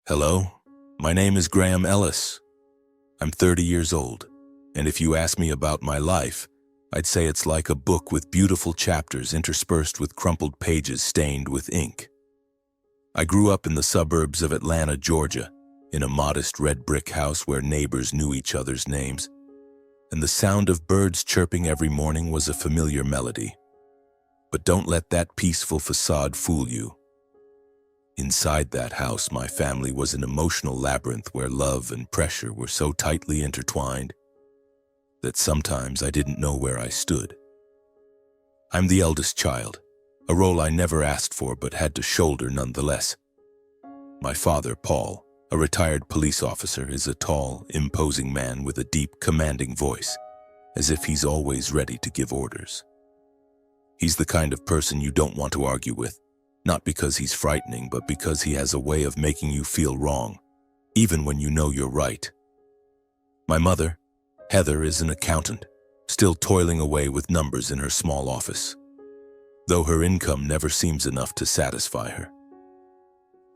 Hello, my name is Graham Ellis. I'm 30 years old, and if you ask me about my life, I'd say it's like a book with beautiful chapters interspersed with crumpled pages stained with ink. I grew up in the suburbs of Atlanta, Georgia, in a modest red brick house where neighbors knew each other's names, and the sound of birds chirping every morning was a familiar melody. But don't let that peaceful facade fool you. Inside that house, my family was an emotional labyrinth where love and pressure were so tightly intertwined that sometimes I didn't know where I stood. I'm the eldest child, a role I never asked for but had to shoulder nonetheless. My father, Paul, a retired police officer, is a tall, imposing man with a deep, commanding voice, as if he's always ready to give orders. He's the kind of person you don't want to argue with, not because he's frightening, but because he has a way of making you feel wrong, even when you know you're right. My mother, Heather, is an accountant, still toiling away with numbers in her small office, though her income never seems enough to satisfy her.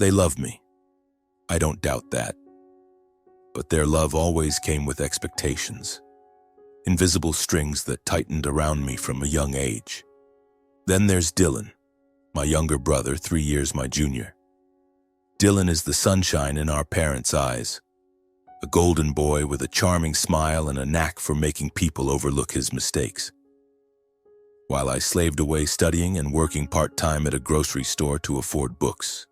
They love me. I don't doubt that. But their love always came with expectations, invisible strings that tightened around me from a young age. Then there's Dylan, my younger brother, 3 years my junior. Dylan is the sunshine in our parents' eyes, a golden boy with a charming smile and a knack for making people overlook his mistakes. While I slaved away studying and working part-time at a grocery store to afford books,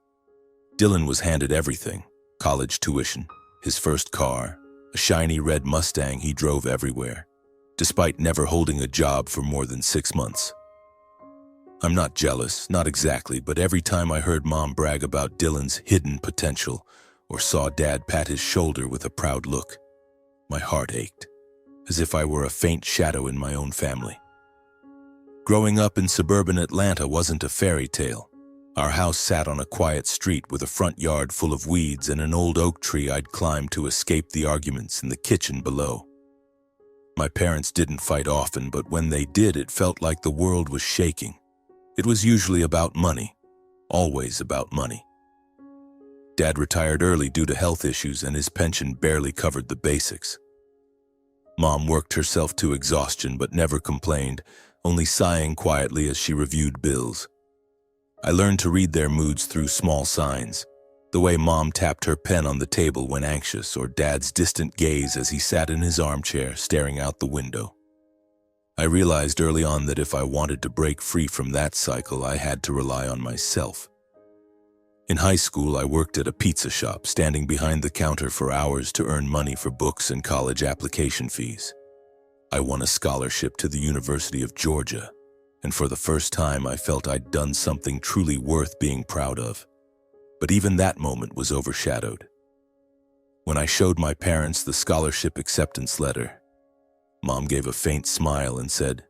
Dylan was handed everything: college tuition, his first car, a shiny red Mustang he drove everywhere, despite never holding a job for more than 6 months. I'm not jealous, not exactly, but every time I heard Mom brag about Dylan's hidden potential or saw Dad pat his shoulder with a proud look, my heart ached, as if I were a faint shadow in my own family. Growing up in suburban Atlanta wasn't a fairy tale. Our house sat on a quiet street with a front yard full of weeds and an old oak tree I'd climb to escape the arguments in the kitchen below. My parents didn't fight often, but when they did, it felt like the world was shaking. It was usually about money, always about money. Dad retired early due to health issues, and his pension barely covered the basics. Mom worked herself to exhaustion but never complained, only sighing quietly as she reviewed bills. I learned to read their moods through small signs, the way Mom tapped her pen on the table when anxious, or Dad's distant gaze as he sat in his armchair staring out the window. I realized early on that if I wanted to break free from that cycle, I had to rely on myself. In high school, I worked at a pizza shop, standing behind the counter for hours to earn money for books and college application fees. I won a scholarship to the University of Georgia, and for the first time I felt I'd done something truly worth being proud of. But even that moment was overshadowed. When I showed my parents the scholarship acceptance letter, Mom gave a faint smile and said,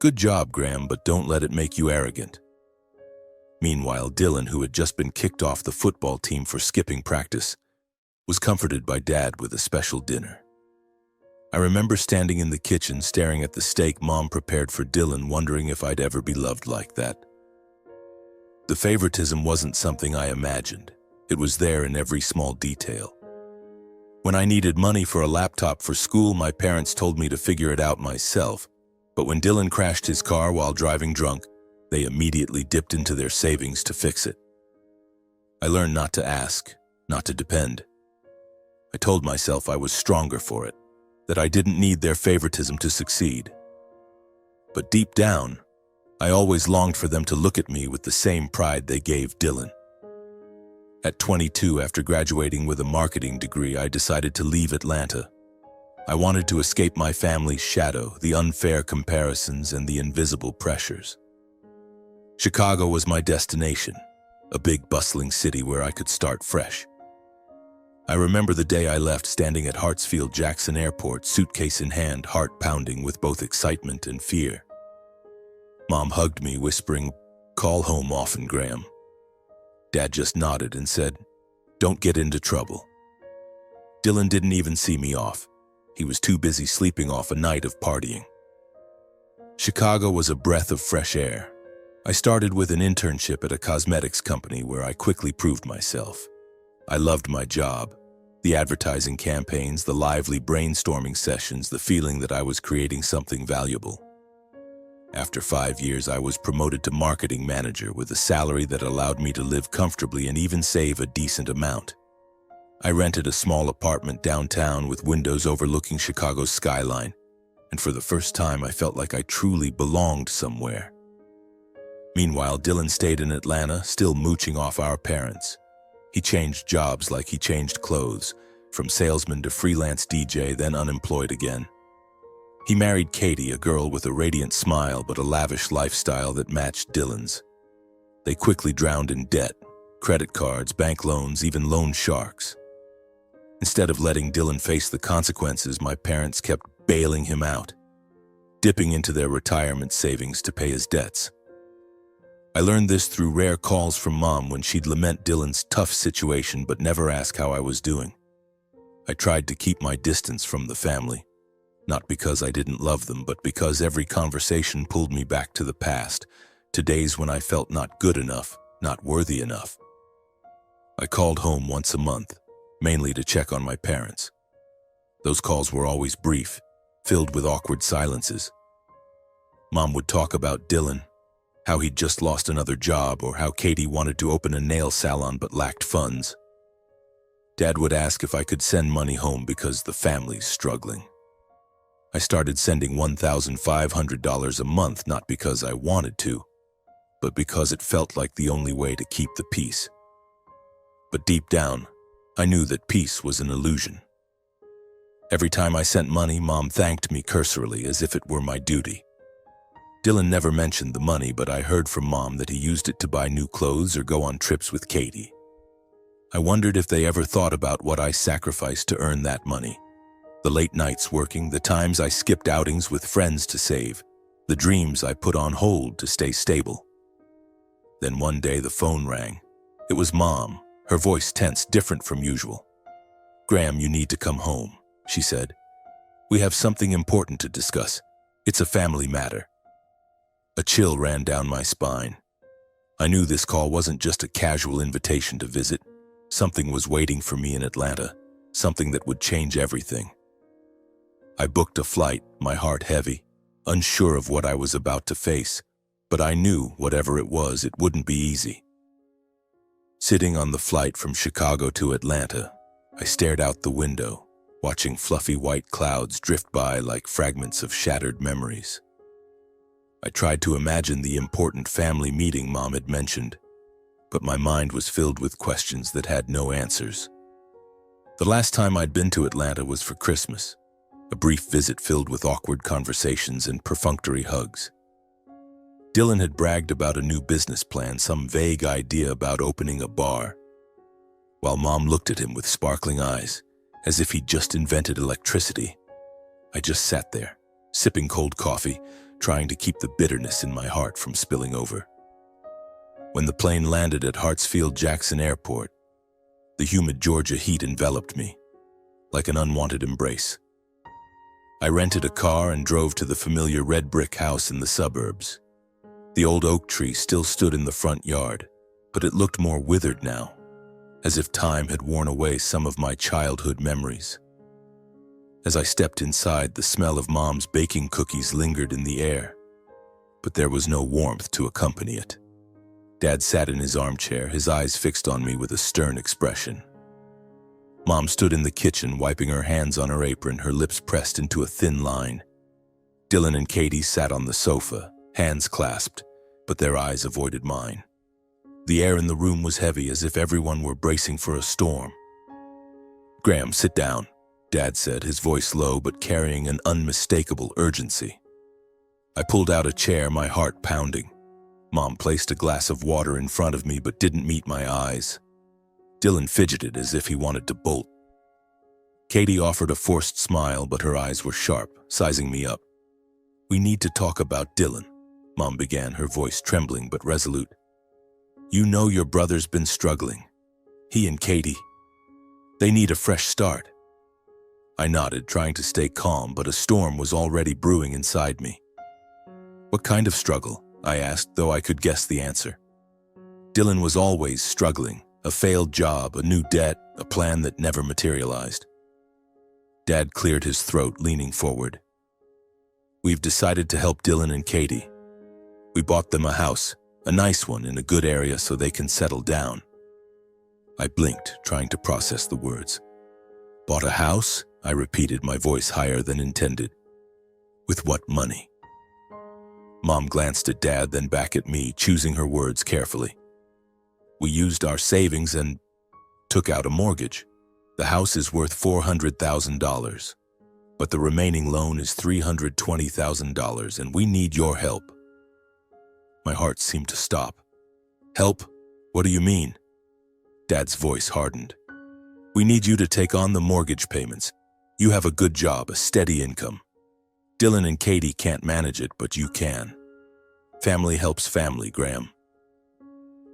"Good job, Graham, but don't let it make you arrogant." Meanwhile, Dylan, who had just been kicked off the football team for skipping practice, was comforted by Dad with a special dinner. I remember standing in the kitchen staring at the steak Mom prepared for Dylan, wondering if I'd ever be loved like that. The favoritism wasn't something I imagined. It was there in every small detail. When I needed money for a laptop for school, my parents told me to figure it out myself. But when Dylan crashed his car while driving drunk, they immediately dipped into their savings to fix it. I learned not to ask, not to depend. I told myself I was stronger for it, that I didn't need their favoritism to succeed. But deep down, I always longed for them to look at me with the same pride they gave Dylan. At 22, after graduating with a marketing degree, I decided to leave Atlanta. I wanted to escape my family's shadow, the unfair comparisons, and the invisible pressures. Chicago was my destination, a big, bustling city where I could start fresh. I remember the day I left, standing at Hartsfield-Jackson Airport, suitcase in hand, heart pounding with both excitement and fear. Mom hugged me, whispering, "Call home often, Graham." Dad just nodded and said, "Don't get into trouble." Dylan didn't even see me off. He was too busy sleeping off a night of partying. Chicago was a breath of fresh air. I started with an internship at a cosmetics company where I quickly proved myself. I loved my job. The advertising campaigns, the lively brainstorming sessions, the feeling that I was creating something valuable. After 5 years, I was promoted to marketing manager with a salary that allowed me to live comfortably and even save a decent amount. I rented a small apartment downtown with windows overlooking Chicago's skyline, and for the first time I felt like I truly belonged somewhere. Meanwhile, Dylan stayed in Atlanta, still mooching off our parents. He changed jobs like he changed clothes, from salesman to freelance DJ, then unemployed again. He married Katie, a girl with a radiant smile but a lavish lifestyle that matched Dylan's. They quickly drowned in debt, credit cards, bank loans, even loan sharks. Instead of letting Dylan face the consequences, my parents kept bailing him out, dipping into their retirement savings to pay his debts. I learned this through rare calls from Mom when she'd lament Dylan's tough situation but never ask how I was doing. I tried to keep my distance from the family, not because I didn't love them, but because every conversation pulled me back to the past, to days when I felt not good enough, not worthy enough. I called home once a month, mainly to check on my parents. Those calls were always brief, filled with awkward silences. Mom would talk about Dylan, how he'd just lost another job, or how Katie wanted to open a nail salon but lacked funds. Dad would ask if I could send money home because the family's struggling. I started sending $1,500 a month, not because I wanted to, but because it felt like the only way to keep the peace. But deep down, I knew that peace was an illusion. Every time I sent money, Mom thanked me cursorily as if it were my duty. Dylan never mentioned the money, but I heard from Mom that he used it to buy new clothes or go on trips with Katie. I wondered if they ever thought about what I sacrificed to earn that money. The late nights working, the times I skipped outings with friends to save, the dreams I put on hold to stay stable. Then one day the phone rang. It was Mom, her voice tense, different from usual. "Graham, you need to come home," she said. "We have something important to discuss. It's a family matter." A chill ran down my spine. I knew this call wasn't just a casual invitation to visit. Something was waiting for me in Atlanta, something that would change everything. I booked a flight, my heart heavy, unsure of what I was about to face, but I knew, whatever it was, it wouldn't be easy. Sitting on the flight from Chicago to Atlanta, I stared out the window, watching fluffy white clouds drift by like fragments of shattered memories. I tried to imagine the important family meeting Mom had mentioned, but my mind was filled with questions that had no answers. The last time I'd been to Atlanta was for Christmas, a brief visit filled with awkward conversations and perfunctory hugs. Dylan had bragged about a new business plan, some vague idea about opening a bar, while Mom looked at him with sparkling eyes, as if he'd just invented electricity. I just sat there, sipping cold coffee, trying to keep the bitterness in my heart from spilling over. When the plane landed at Hartsfield-Jackson Airport, the humid Georgia heat enveloped me, like an unwanted embrace. I rented a car and drove to the familiar red brick house in the suburbs. The old oak tree still stood in the front yard, but it looked more withered now, as if time had worn away some of my childhood memories. As I stepped inside, the smell of Mom's baking cookies lingered in the air, but there was no warmth to accompany it. Dad sat in his armchair, his eyes fixed on me with a stern expression. Mom stood in the kitchen, wiping her hands on her apron, her lips pressed into a thin line. Dylan and Katie sat on the sofa, hands clasped, but their eyes avoided mine. The air in the room was heavy, as if everyone were bracing for a storm. "Graham, sit down," Dad said, his voice low but carrying an unmistakable urgency. I pulled out a chair, my heart pounding. Mom placed a glass of water in front of me but didn't meet my eyes. Dylan fidgeted as if he wanted to bolt. Katie offered a forced smile, but her eyes were sharp, sizing me up. "We need to talk about Dylan," Mom began, her voice trembling but resolute. "You know your brother's been struggling. He and Katie. They need a fresh start." I nodded, trying to stay calm, but a storm was already brewing inside me. "What kind of struggle?" I asked, though I could guess the answer. "Dylan was always struggling," A failed job, a new debt, a plan that never materialized. Dad cleared his throat, leaning forward. We've decided to help Dylan and Katie. We bought them a house, a nice one in a good area so they can settle down. I blinked, trying to process the words. Bought a house? I repeated, my voice higher than intended. With what money? Mom glanced at Dad, then back at me, choosing her words carefully. We used our savings and took out a mortgage. The house is worth $400,000, but the remaining loan is $320,000, and we need your help. My heart seemed to stop. Help? What do you mean? Dad's voice hardened. We need you to take on the mortgage payments. You have a good job, a steady income. Dylan and Katie can't manage it, but you can. Family helps family, Graham.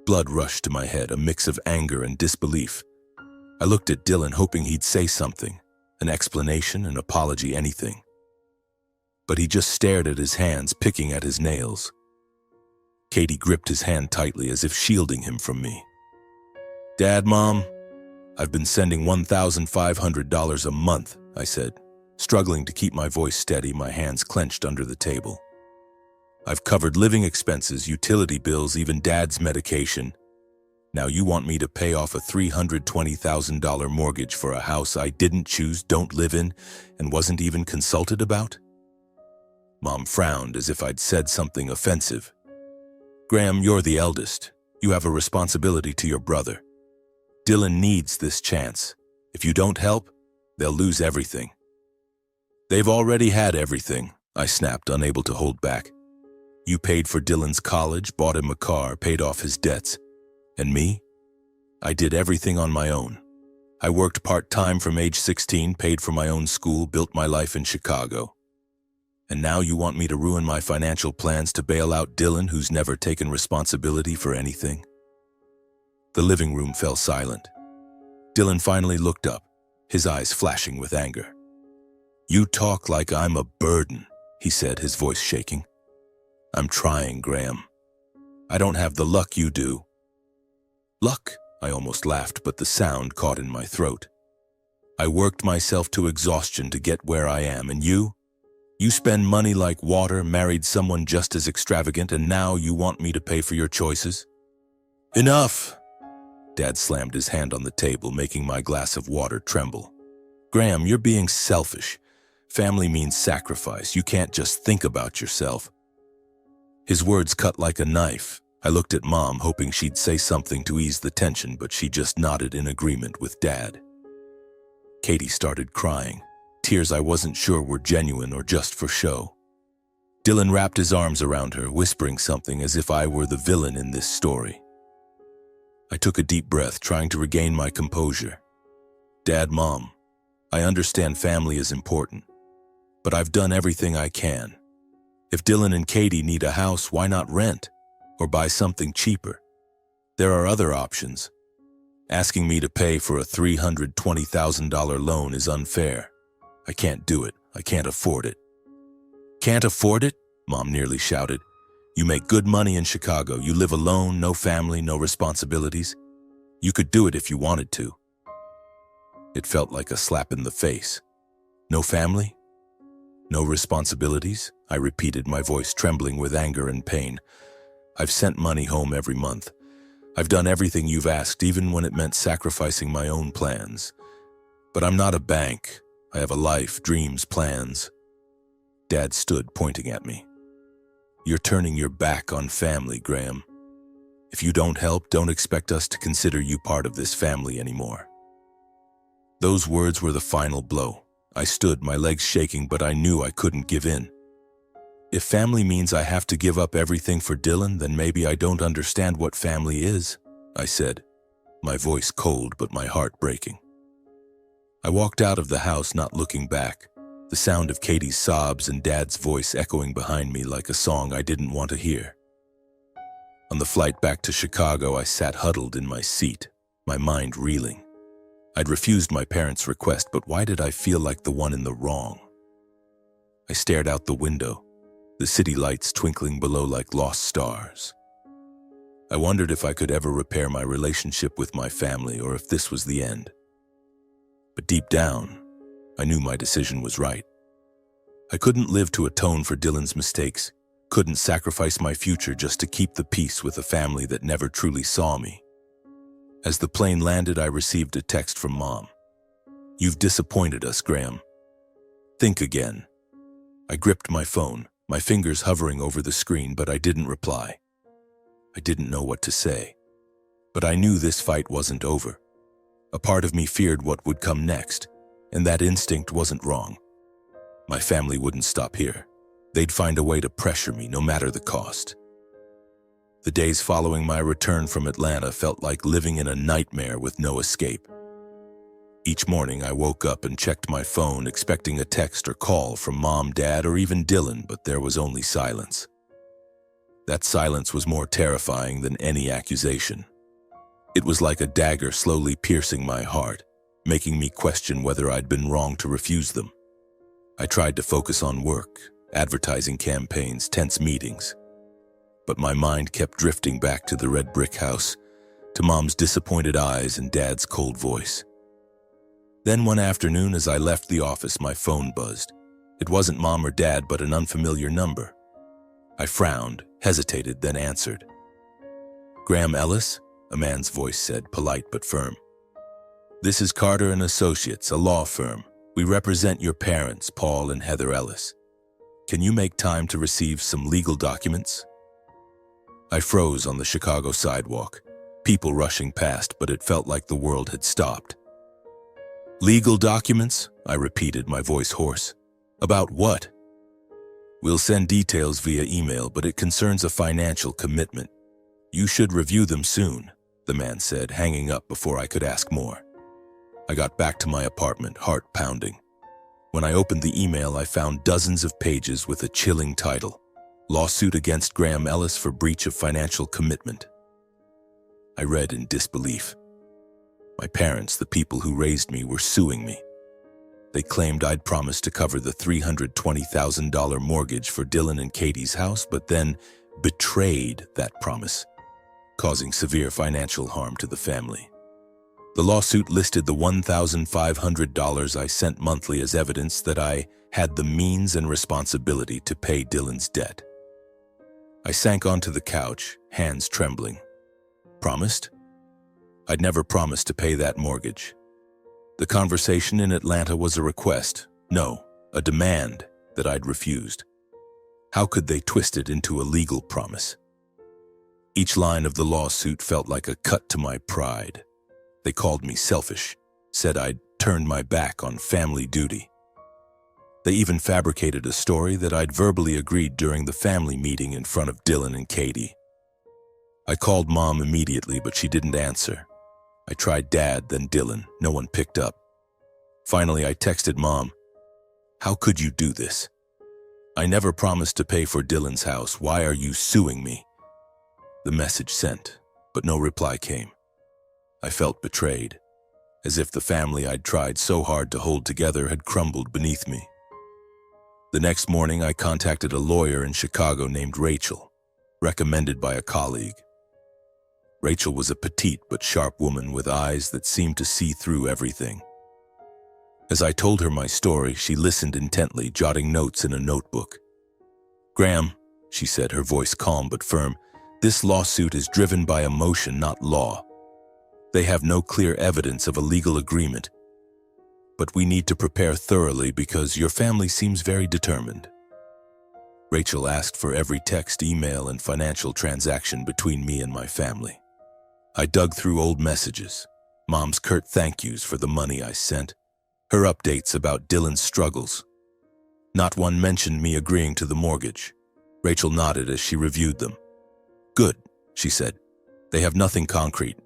Blood rushed to my head, a mix of anger and disbelief. I looked at Dylan, hoping he'd say something, an explanation, an apology, anything. But he just stared at his hands, picking at his nails. Katie gripped his hand tightly, as if shielding him from me. Dad, Mom, I've been sending $1,500 a month, I said, struggling to keep my voice steady, my hands clenched under the table. I've covered living expenses, utility bills, even Dad's medication. Now you want me to pay off a $320,000 mortgage for a house I didn't choose, don't live in, and wasn't even consulted about? Mom frowned, as if I'd said something offensive. Graham, you're the eldest. You have a responsibility to your brother. Dylan needs this chance. If you don't help, they'll lose everything. They've already had everything, I snapped, unable to hold back. You paid for Dylan's college, bought him a car, paid off his debts. And me? I did everything on my own. I worked part-time from age 16, paid for my own school, built my life in Chicago. And now you want me to ruin my financial plans to bail out Dylan, who's never taken responsibility for anything? The living room fell silent. Dylan finally looked up, his eyes flashing with anger. You talk like I'm a burden, he said, his voice shaking. I'm trying, Graham. I don't have the luck you do. Luck? I almost laughed, but the sound caught in my throat. I worked myself to exhaustion to get where I am, and you? You spend money like water, married someone just as extravagant, and now you want me to pay for your choices? Enough! Dad slammed his hand on the table, making my glass of water tremble. Graham, you're being selfish. Family means sacrifice. You can't just think about yourself. His words cut like a knife. I looked at Mom, hoping she'd say something to ease the tension, but she just nodded in agreement with Dad. Katie started crying, tears I wasn't sure were genuine or just for show. Dylan wrapped his arms around her, whispering something as if I were the villain in this story. I took a deep breath, trying to regain my composure. Dad, Mom, I understand family is important, but I've done everything I can. If Dylan and Katie need a house, why not rent or buy something cheaper? There are other options. Asking me to pay for a $320,000 loan is unfair. I can't do it. I can't afford it. Can't afford it? Mom nearly shouted. You make good money in Chicago. You live alone, no family, no responsibilities. You could do it if you wanted to. It felt like a slap in the face. No family? No responsibilities? I repeated, my voice trembling with anger and pain. I've sent money home every month. I've done everything you've asked, even when it meant sacrificing my own plans. But I'm not a bank. I have a life, dreams, plans. Dad stood, pointing at me. You're turning your back on family, Graham. If you don't help, don't expect us to consider you part of this family anymore. Those words were the final blow. I stood, my legs shaking, but I knew I couldn't give in. If family means I have to give up everything for Dylan, then maybe I don't understand what family is, I said, my voice cold but my heart breaking. I walked out of the house, not looking back, the sound of Katie's sobs and Dad's voice echoing behind me like a song I didn't want to hear. On the flight back to Chicago, I sat huddled in my seat, my mind reeling. I'd refused my parents' request, but why did I feel like the one in the wrong? I stared out the window, the city lights twinkling below like lost stars. I wondered if I could ever repair my relationship with my family or if this was the end. But deep down, I knew my decision was right. I couldn't live to atone for Dylan's mistakes, couldn't sacrifice my future just to keep the peace with a family that never truly saw me. As the plane landed, I received a text from Mom. "You've disappointed us, Graham. Think again." I gripped my phone, my fingers hovering over the screen, but I didn't reply. I didn't know what to say. But I knew this fight wasn't over. A part of me feared what would come next, and that instinct wasn't wrong. My family wouldn't stop here. They'd find a way to pressure me, no matter the cost. The days following my return from Atlanta felt like living in a nightmare with no escape. Each morning I woke up and checked my phone, expecting a text or call from Mom, Dad, or even Dylan, but there was only silence. That silence was more terrifying than any accusation. It was like a dagger slowly piercing my heart, making me question whether I'd been wrong to refuse them. I tried to focus on work, advertising campaigns, tense meetings. But my mind kept drifting back to the red brick house, to Mom's disappointed eyes and Dad's cold voice. Then one afternoon, as I left the office, my phone buzzed. It wasn't Mom or Dad, but an unfamiliar number. I frowned, hesitated, then answered. "Graham Ellis?" a man's voice said, polite but firm. "This is Carter and Associates, a law firm. We represent your parents, Paul and Heather Ellis. Can you make time to receive some legal documents?" I froze on the Chicago sidewalk, people rushing past, but it felt like the world had stopped. "Legal documents?" I repeated, my voice hoarse. "About what?" "We'll send details via email, but it concerns a financial commitment. You should review them soon," the man said, hanging up before I could ask more. I got back to my apartment, heart pounding. When I opened the email, I found dozens of pages with a chilling title: "Lawsuit against Graham Ellis for breach of financial commitment." I read in disbelief. My parents, the people who raised me, were suing me. They claimed I'd promised to cover the $320,000 mortgage for Dylan and Katie's house, but then betrayed that promise, causing severe financial harm to the family. The lawsuit listed the $1,500 I sent monthly as evidence that I had the means and responsibility to pay Dylan's debt. I sank onto the couch, hands trembling. Promised? I'd never promised to pay that mortgage. The conversation in Atlanta was a request, no, a demand that I'd refused. How could they twist it into a legal promise? Each line of the lawsuit felt like a cut to my pride. They called me selfish, said I'd turned my back on family duty. They even fabricated a story that I'd verbally agreed during the family meeting in front of Dylan and Katie. I called Mom immediately, but she didn't answer. I tried Dad, then Dylan. No one picked up. Finally, I texted Mom. "How could you do this? I never promised to pay for Dylan's house. Why are you suing me?" The message sent, but no reply came. I felt betrayed, as if the family I'd tried so hard to hold together had crumbled beneath me. The next morning, I contacted a lawyer in Chicago named Rachel, recommended by a colleague. Rachel was a petite but sharp woman with eyes that seemed to see through everything. As I told her my story, she listened intently, jotting notes in a notebook. "Graham," she said, her voice calm but firm, "this lawsuit is driven by emotion, not law. They have no clear evidence of a legal agreement. But we need to prepare thoroughly because your family seems very determined." Rachel asked for every text, email, and financial transaction between me and my family. I dug through old messages, Mom's curt thank yous for the money I sent, her updates about Dylan's struggles. Not one mentioned me agreeing to the mortgage. Rachel nodded as she reviewed them. "Good," she said. "They have nothing concrete,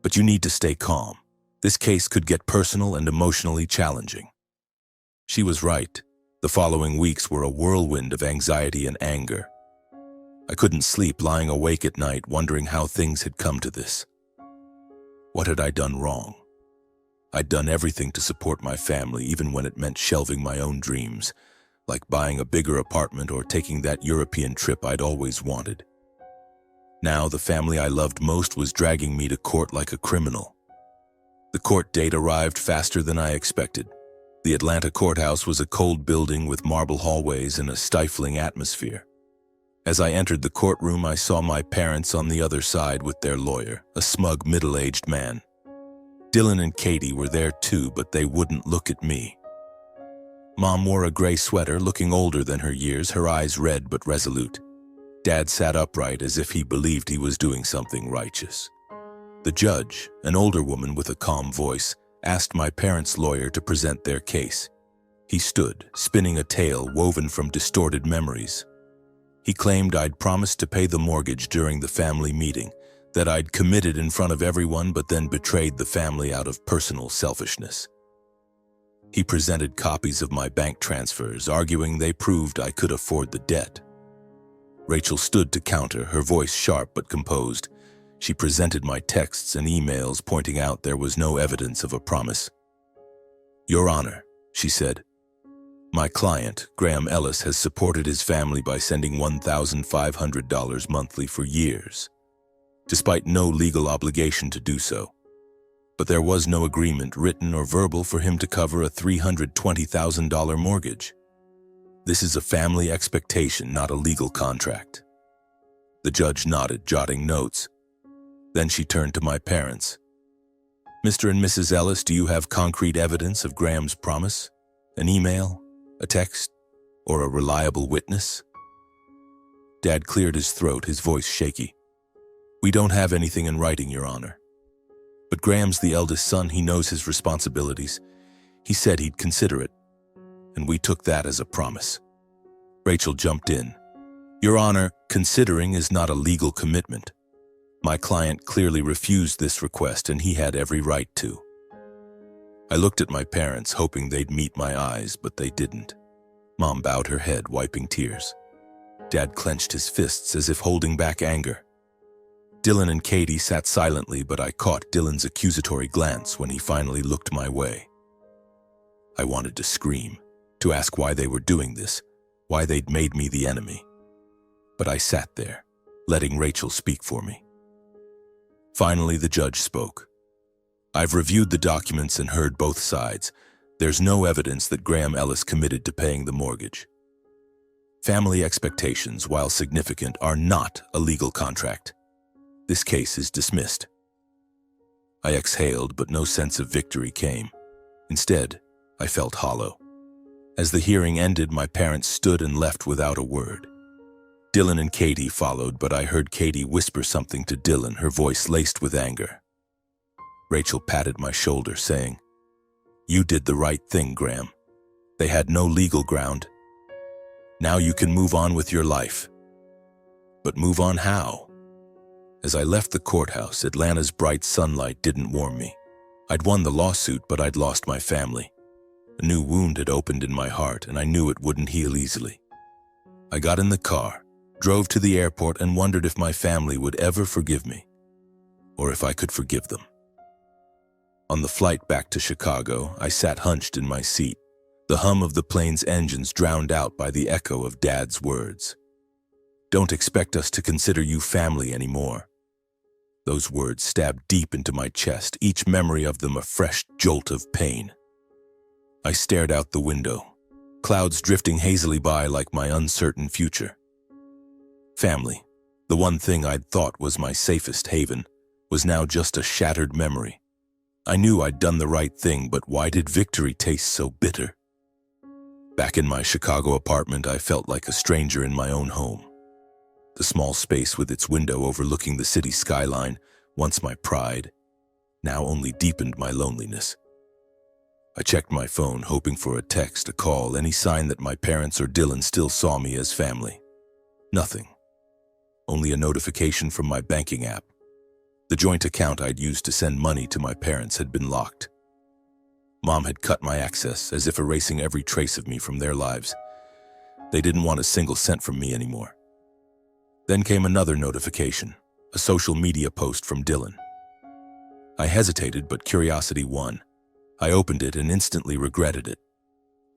but you need to stay calm. This case could get personal and emotionally challenging." She was right. The following weeks were a whirlwind of anxiety and anger. I couldn't sleep, lying awake at night, wondering how things had come to this. What had I done wrong? I'd done everything to support my family, even when it meant shelving my own dreams, like buying a bigger apartment or taking that European trip I'd always wanted. Now the family I loved most was dragging me to court like a criminal. The court date arrived faster than I expected. The Atlanta courthouse was a cold building with marble hallways and a stifling atmosphere. As I entered the courtroom, I saw my parents on the other side with their lawyer, a smug middle-aged man. Dylan and Katie were there too, but they wouldn't look at me. Mom wore a gray sweater, looking older than her years, her eyes red but resolute. Dad sat upright as if he believed he was doing something righteous. The judge, an older woman with a calm voice, asked my parents' lawyer to present their case. He stood, spinning a tale woven from distorted memories. He claimed I'd promised to pay the mortgage during the family meeting, that I'd committed in front of everyone but then betrayed the family out of personal selfishness. He presented copies of my bank transfers, arguing they proved I could afford the debt. Rachel stood to counter, her voice sharp but composed. She presented my texts and emails, pointing out there was no evidence of a promise. "Your Honor," she said, "my client, Graham Ellis, has supported his family by sending $1,500 monthly for years, despite no legal obligation to do so. But there was no agreement, written or verbal, for him to cover a $320,000 mortgage. This is a family expectation, not a legal contract." The judge nodded, jotting notes. Then she turned to my parents. "Mr. and Mrs. Ellis, do you have concrete evidence of Graham's promise? An email, a text, or a reliable witness?" Dad cleared his throat, his voice shaky. "We don't have anything in writing, Your Honor. But Graham's the eldest son, he knows his responsibilities. He said he'd consider it, and we took that as a promise." Rachel jumped in. "Your Honor, considering is not a legal commitment. My client clearly refused this request, and he had every right to." I looked at my parents, hoping they'd meet my eyes, but they didn't. Mom bowed her head, wiping tears. Dad clenched his fists as if holding back anger. Dylan and Katie sat silently, but I caught Dylan's accusatory glance when he finally looked my way. I wanted to scream, to ask why they were doing this, why they'd made me the enemy. But I sat there, letting Rachel speak for me. Finally, the judge spoke. "I've reviewed the documents and heard both sides. There's no evidence that Graham Ellis committed to paying the mortgage. Family expectations, while significant, are not a legal contract. This case is dismissed." I exhaled, but no sense of victory came. Instead, I felt hollow. As the hearing ended, my parents stood and left without a word. Dylan and Katie followed, but I heard Katie whisper something to Dylan, her voice laced with anger. Rachel patted my shoulder, saying, "You did the right thing, Graham. They had no legal ground. Now you can move on with your life." But move on how? As I left the courthouse, Atlanta's bright sunlight didn't warm me. I'd won the lawsuit, but I'd lost my family. A new wound had opened in my heart, and I knew it wouldn't heal easily. I got in the car, drove to the airport, and wondered if my family would ever forgive me, or if I could forgive them. On the flight back to Chicago, I sat hunched in my seat, the hum of the plane's engines drowned out by the echo of Dad's words. "Don't expect us to consider you family anymore." Those words stabbed deep into my chest, each memory of them a fresh jolt of pain. I stared out the window, clouds drifting hazily by like my uncertain future. Family, the one thing I'd thought was my safest haven, was now just a shattered memory. I knew I'd done the right thing, but why did victory taste so bitter? Back in my Chicago apartment, I felt like a stranger in my own home. The small space with its window overlooking the city skyline, once my pride, now only deepened my loneliness. I checked my phone, hoping for a text, a call, any sign that my parents or Dylan still saw me as family. Nothing. Only a notification from my banking app. The joint account I'd used to send money to my parents had been locked. Mom had cut my access, as if erasing every trace of me from their lives. They didn't want a single cent from me anymore. Then came another notification, a social media post from Dylan. I hesitated, but curiosity won. I opened it and instantly regretted it.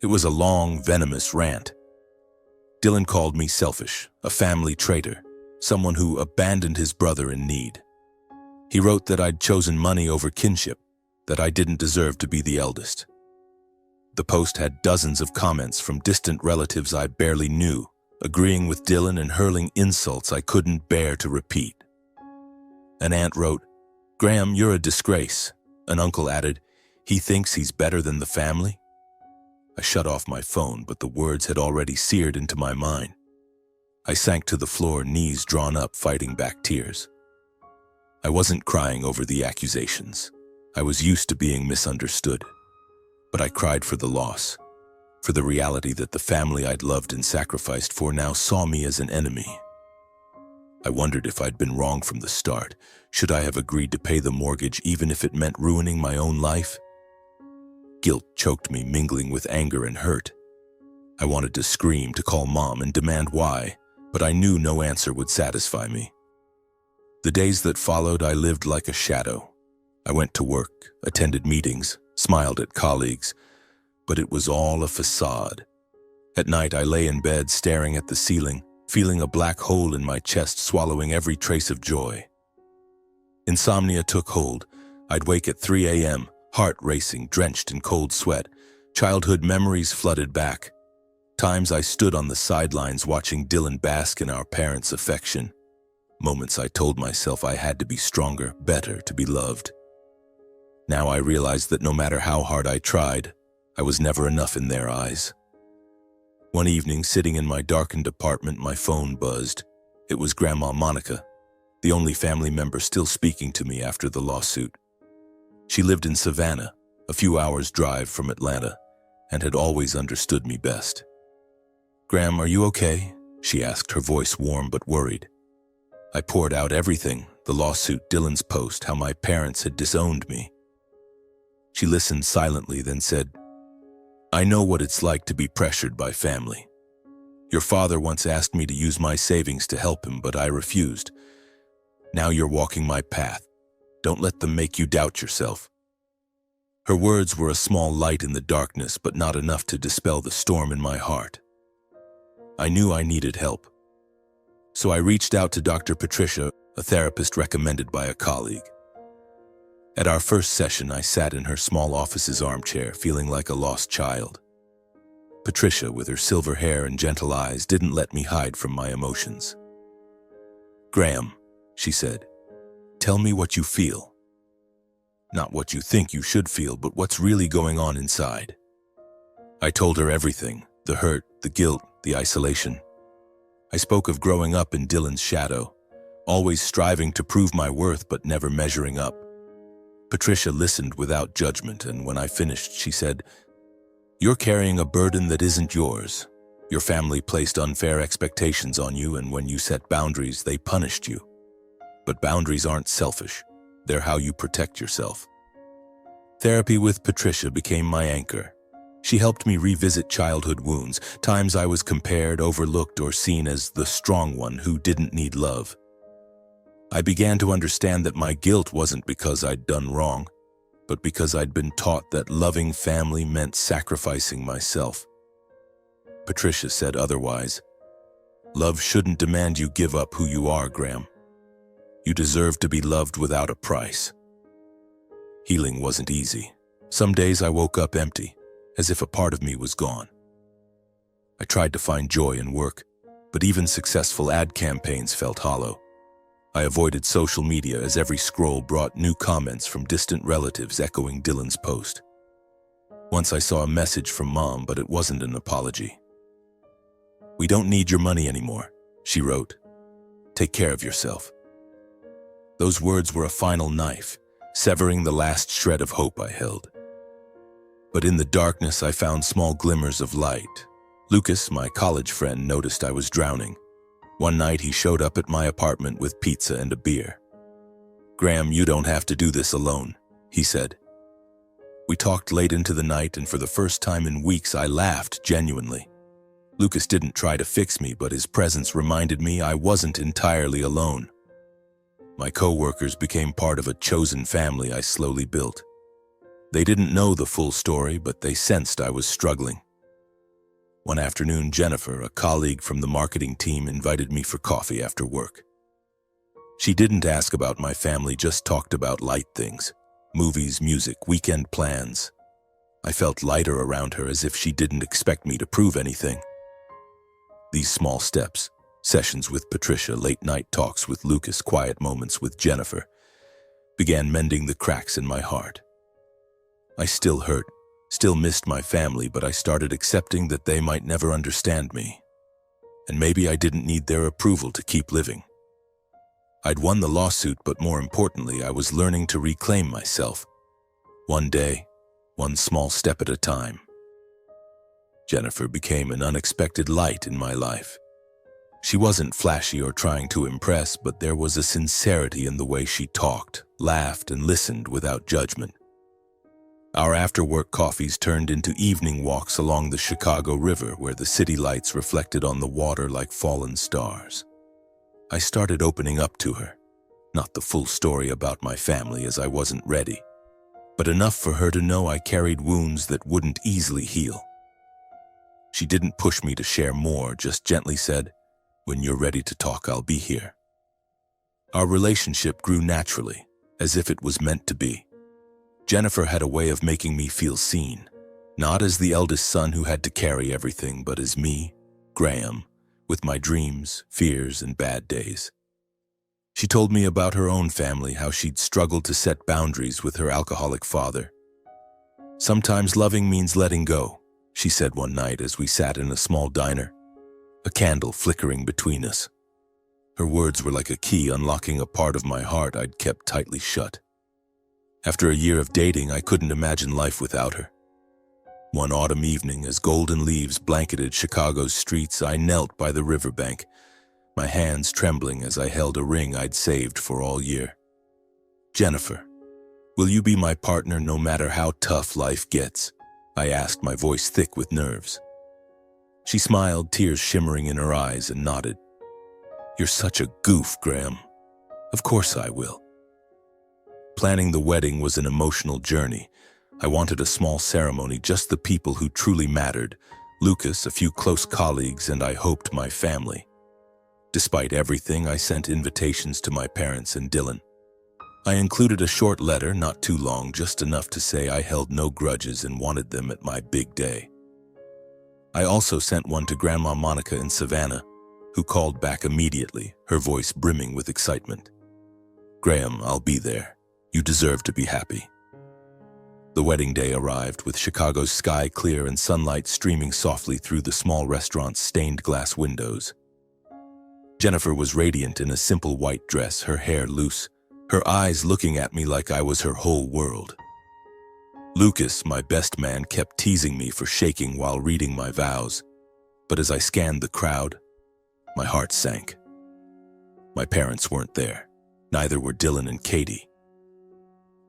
It was a long, venomous rant. Dylan called me selfish, a family traitor, someone who abandoned his brother in need. He wrote that I'd chosen money over kinship, that I didn't deserve to be the eldest. The post had dozens of comments from distant relatives I barely knew, agreeing with Dylan and hurling insults I couldn't bear to repeat. An aunt wrote, "Graham, you're a disgrace." An uncle added, "He thinks he's better than the family." I shut off my phone, but the words had already seared into my mind. I sank to the floor, knees drawn up, fighting back tears. I wasn't crying over the accusations. I was used to being misunderstood. But I cried for the loss, for the reality that the family I'd loved and sacrificed for now saw me as an enemy. I wondered if I'd been wrong from the start. Should I have agreed to pay the mortgage even if it meant ruining my own life? Guilt choked me, mingling with anger and hurt. I wanted to scream, to call Mom and demand why, but I knew no answer would satisfy me. The days that followed, I lived like a shadow. I went to work, attended meetings, smiled at colleagues, but it was all a facade. At night, I lay in bed staring at the ceiling, feeling a black hole in my chest, swallowing every trace of joy. Insomnia took hold. I'd wake at 3 a.m., heart racing, drenched in cold sweat. Childhood memories flooded back. Times I stood on the sidelines watching Dylan bask in our parents' affection. Moments I told myself I had to be stronger, better, to be loved. Now I realized that no matter how hard I tried, I was never enough in their eyes. One evening, sitting in my darkened apartment, my phone buzzed. It was Grandma Monica, the only family member still speaking to me after the lawsuit. She lived in Savannah, a few hours' drive from Atlanta, and had always understood me best. "Graham, are you okay?" she asked, her voice warm but worried. I poured out everything, the lawsuit, Dylan's post, how my parents had disowned me. She listened silently, then said, "I know what it's like to be pressured by family. Your father once asked me to use my savings to help him, but I refused. Now you're walking my path. Don't let them make you doubt yourself." Her words were a small light in the darkness, but not enough to dispel the storm in my heart. I knew I needed help. So I reached out to Dr. Patricia, a therapist recommended by a colleague. At our first session, I sat in her small office's armchair, feeling like a lost child. Patricia, with her silver hair and gentle eyes, didn't let me hide from my emotions. "Graham," she said, "tell me what you feel. Not what you think you should feel, but what's really going on inside." I told her everything, the hurt, the guilt, the isolation. I spoke of growing up in Dylan's shadow, always striving to prove my worth but never measuring up. Patricia listened without judgment, and when I finished, she said, "You're carrying a burden that isn't yours. Your family placed unfair expectations on you, and when you set boundaries, they punished you. But boundaries aren't selfish. They're how you protect yourself." Therapy with Patricia became my anchor. She helped me revisit childhood wounds, times I was compared, overlooked, or seen as the strong one who didn't need love. I began to understand that my guilt wasn't because I'd done wrong, but because I'd been taught that loving family meant sacrificing myself. Patricia said otherwise. "Love shouldn't demand you give up who you are, Graham. You deserve to be loved without a price." Healing wasn't easy. Some days I woke up empty, as if a part of me was gone. I tried to find joy in work, but even successful ad campaigns felt hollow. I avoided social media as every scroll brought new comments from distant relatives echoing Dylan's post. Once I saw a message from Mom, but it wasn't an apology. "We don't need your money anymore," she wrote. "Take care of yourself." Those words were a final knife, severing the last shred of hope I held. But in the darkness, I found small glimmers of light. Lucas, my college friend, noticed I was drowning. One night, he showed up at my apartment with pizza and a beer. "Graham, you don't have to do this alone," he said. We talked late into the night, and for the first time in weeks, I laughed genuinely. Lucas didn't try to fix me, but his presence reminded me I wasn't entirely alone. My co-workers became part of a chosen family I slowly built. They didn't know the full story, but they sensed I was struggling. One afternoon, Jennifer, a colleague from the marketing team, invited me for coffee after work. She didn't ask about my family, just talked about light things: movies, music, weekend plans. I felt lighter around her, as if she didn't expect me to prove anything. These small steps, sessions with Patricia, late-night talks with Lucas, quiet moments with Jennifer, began mending the cracks in my heart. I still hurt, still missed my family, but I started accepting that they might never understand me. And maybe I didn't need their approval to keep living. I'd won the lawsuit, but more importantly, I was learning to reclaim myself. One day, one small step at a time. Jennifer became an unexpected light in my life. She wasn't flashy or trying to impress, but there was a sincerity in the way she talked, laughed, and listened without judgment. Our after-work coffees turned into evening walks along the Chicago River, where the city lights reflected on the water like fallen stars. I started opening up to her, not the full story about my family, as I wasn't ready, but enough for her to know I carried wounds that wouldn't easily heal. She didn't push me to share more, just gently said, "When you're ready to talk, I'll be here." Our relationship grew naturally, as if it was meant to be. Jennifer had a way of making me feel seen, not as the eldest son who had to carry everything, but as me, Graham, with my dreams, fears, and bad days. She told me about her own family, how she'd struggled to set boundaries with her alcoholic father. "Sometimes loving means letting go," she said one night as we sat in a small diner, a candle flickering between us. Her words were like a key unlocking a part of my heart I'd kept tightly shut. After a year of dating, I couldn't imagine life without her. One autumn evening, as golden leaves blanketed Chicago's streets, I knelt by the riverbank, my hands trembling as I held a ring I'd saved for all year. "Jennifer, will you be my partner no matter how tough life gets?" I asked, my voice thick with nerves. She smiled, tears shimmering in her eyes, and nodded. "You're such a goof, Graham. Of course I will." Planning the wedding was an emotional journey. I wanted a small ceremony, just the people who truly mattered: Lucas, a few close colleagues, and I hoped my family. Despite everything, I sent invitations to my parents and Dylan. I included a short letter, not too long, just enough to say I held no grudges and wanted them at my big day. I also sent one to Grandma Monica in Savannah, who called back immediately, her voice brimming with excitement. "Graham, I'll be there. You deserve to be happy." The wedding day arrived, with Chicago's sky clear and sunlight streaming softly through the small restaurant's stained glass windows. Jennifer was radiant in a simple white dress, her hair loose, her eyes looking at me like I was her whole world. Lucas, my best man, kept teasing me for shaking while reading my vows, but as I scanned the crowd, my heart sank. My parents weren't there. Neither were Dylan and Katie.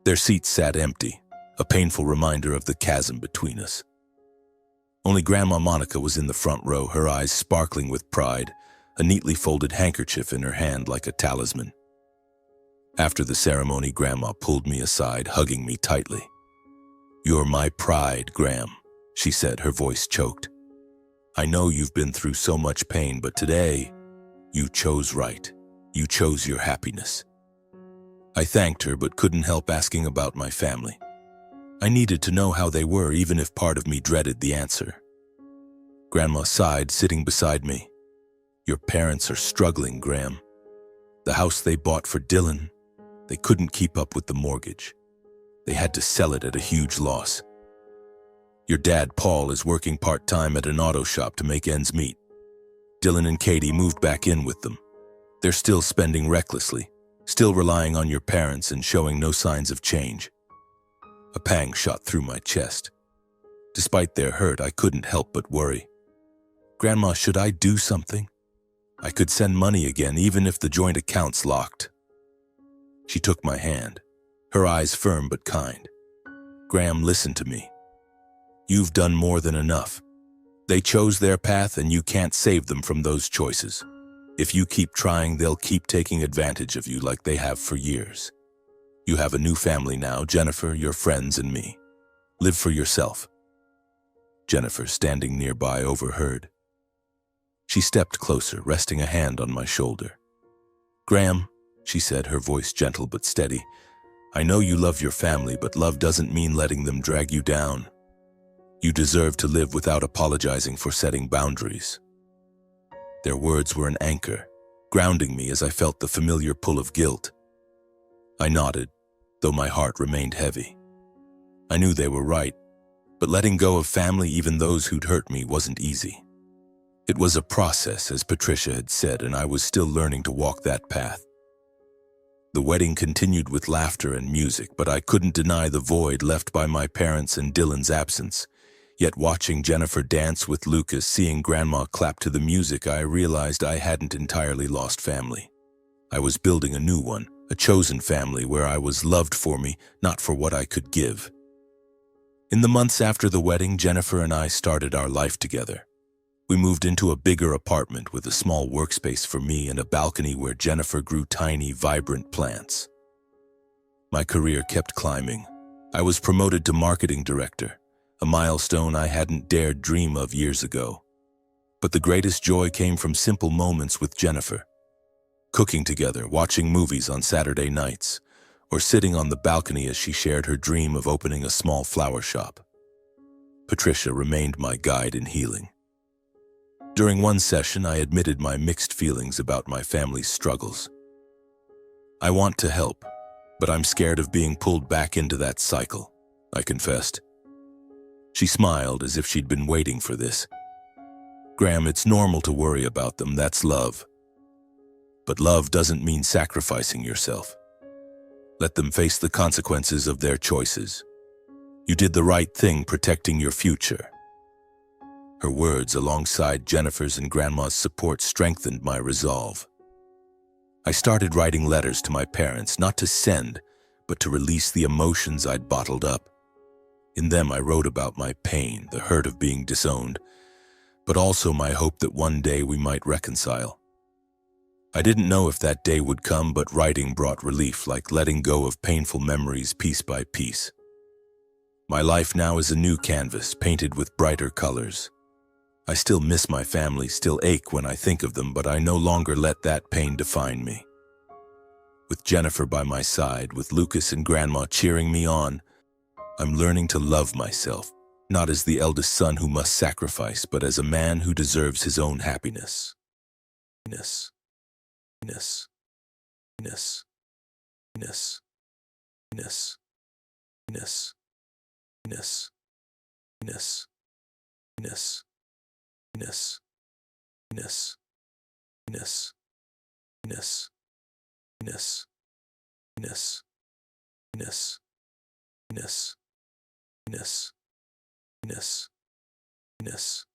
Their seats sat empty, a painful reminder of the chasm between us. Only Grandma Monica was in the front row, her eyes sparkling with pride, a neatly folded handkerchief in her hand like a talisman. After the ceremony, Grandma pulled me aside, hugging me tightly. "You're my pride, Graham," she said, her voice choked. "I know you've been through so much pain, but today, you chose right. You chose your happiness." I thanked her, but couldn't help asking about my family. I needed to know how they were, even if part of me dreaded the answer. Grandma sighed, sitting beside me. "Your parents are struggling, Graham. The house they bought for Dylan, they couldn't keep up with the mortgage. They had to sell it at a huge loss. Your dad, Paul, is working part-time at an auto shop to make ends meet. Dylan and Katie moved back in with them. They're still spending recklessly, still relying on your parents and showing no signs of change." A pang shot through my chest. Despite their hurt, I couldn't help but worry. "Grandma, should I do something? I could send money again, even if the joint account's locked." She took my hand, her eyes firm but kind. "Graham, listen to me. You've done more than enough. They chose their path, and you can't save them from those choices. If you keep trying, they'll keep taking advantage of you like they have for years. You have a new family now, Jennifer, your friends, and me. Live for yourself." Jennifer, standing nearby, overheard. She stepped closer, resting a hand on my shoulder. "Graham," she said, her voice gentle but steady, "I know you love your family, but love doesn't mean letting them drag you down. You deserve to live without apologizing for setting boundaries." Their words were an anchor, grounding me as I felt the familiar pull of guilt. I nodded, though my heart remained heavy. I knew they were right, but letting go of family, even those who'd hurt me, wasn't easy. It was a process, as Patricia had said, and I was still learning to walk that path. The wedding continued with laughter and music, but I couldn't deny the void left by my parents and Dylan's absence. Yet watching Jennifer dance with Lucas, seeing Grandma clap to the music, I realized I hadn't entirely lost family. I was building a new one, a chosen family where I was loved for me, not for what I could give. In the months after the wedding, Jennifer and I started our life together. We moved into a bigger apartment with a small workspace for me and a balcony where Jennifer grew tiny, vibrant plants. My career kept climbing. I was promoted to marketing director, a milestone I hadn't dared dream of years ago. But the greatest joy came from simple moments with Jennifer. Cooking together, watching movies on Saturday nights, or sitting on the balcony as she shared her dream of opening a small flower shop. Patricia remained my guide in healing. During one session, I admitted my mixed feelings about my family's struggles. "I want to help, but I'm scared of being pulled back into that cycle," I confessed. She smiled as if she'd been waiting for this. "Graham, it's normal to worry about them, that's love. But love doesn't mean sacrificing yourself. Let them face the consequences of their choices. You did the right thing protecting your future." Her words, alongside Jennifer's and Grandma's support, strengthened my resolve. I started writing letters to my parents, not to send, but to release the emotions I'd bottled up. In them, I wrote about my pain, the hurt of being disowned, but also my hope that one day we might reconcile. I didn't know if that day would come, but writing brought relief, like letting go of painful memories piece by piece. My life now is a new canvas, painted with brighter colors. I still miss my family, still ache when I think of them, but I no longer let that pain define me. With Jennifer by my side, with Lucas and Grandma cheering me on, I'm learning to love myself, not as the eldest son who must sacrifice, but as a man who deserves his own happiness. Happiness. Happiness. Happiness. Happiness. Happiness. Happiness. Happiness. Happiness. Happiness. Happiness, happiness, happiness, happiness, happiness, happiness, happiness, happiness, happiness, happiness, happiness,